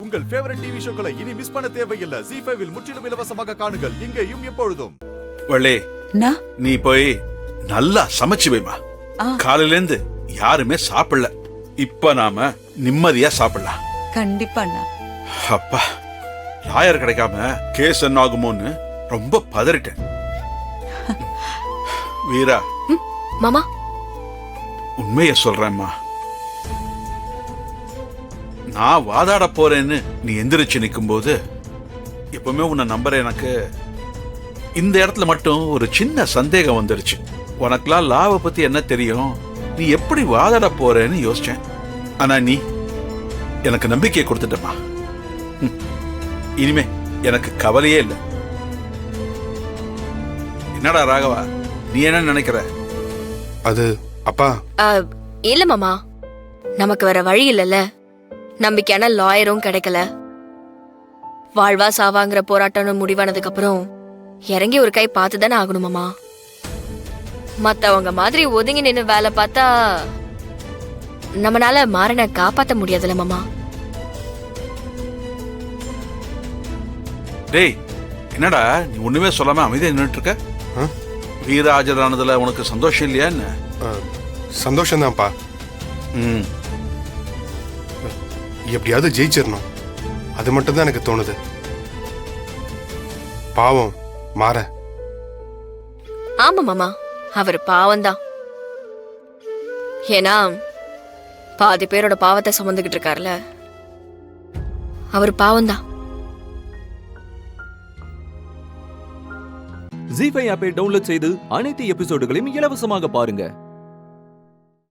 உங்கள் favourite TV ஷோக்களை இனி miss பண்ண தேவையில்லை. ZEE5 இல் முற்றிலும் இலவசமாக காணுங்கள். இங்கேயும் எப்பொழுதும். வள்ளி, நீ போய் நல்லா சமைச்சு வைமா. காலையில இருந்து யாருமே சாப்பிடல. இப்ப நாம நிம்மதியா சாப்பிடலாம். கண்டிப்பா. அப்பா, லாயர் கிடைக்காம கேஸ் என்ன ஆகுமோன்னு ரொம்ப பதறிட்டேன். வீரா மாமா, உண்மைய சொல்றேம்மா. நான் வாதாட போறேன்னு நீ எந்திரிச்சு நிற்கும் போது எப்பவுமே உன்னை நம்புற எனக்கு இந்த இடத்துல மட்டும் ஒரு சின்ன சந்தேகம் வந்துருச்சு. உனக்குலாம் லாவை பத்தி என்ன தெரியும், நீ எப்படி வாதாட போறேன்னு யோசிச்சேன். ஆனா நீ எனக்கு நம்பிக்கையை கொடுத்துட்டமா. இனிமே எனக்கு கவலையே இல்லை. என்னடா ராகவா, நீ என்ன நினைக்கிற? அது அப்பா இல்ல மாமா, நமக்கு வேற வழி இல்லல்ல. நம்பிக்கையான லாயரும் கிடைக்கல. வாழ்வா சாவாங்கிற போராட்டம் முடிவானதுக்கு அப்புறம் இறங்கி ஒரு கை பார்த்துதானே ஆகணும் மாமா. மத்தவங்க மாதிரி ஒதுங்கி நின்னு வேலை பார்த்தா நம்மளால மாறனை காப்பாத்த முடியாதுல்ல மாமா. டேய், என்னடா நீ ஒண்ணுமே சொல்லாம அமைதியா நின்னுட்டு இருக்க? வீர ஆஜரானதுல உனக்கு சந்தோஷம் இல்லையா என்ன? சந்தோஷம்தான்ப்பா. எப்படியாவது ஜெயிச்சிடணும், அது மட்டும் தான் எனக்கு தோணுது. பாவம் மாற. ஆமா மாமா, அவர் பாவம்தான். ஏன்னா பாதி பேரோட பாவத்தை சுமந்துகிட்டு இருக்காருல, அவர் பாவம்தான். ZEE5 ஆப்பை டவுன்லோட் செய்து அனைத்து எபிசோடுகளையும் இலவசமாக பாருங்க.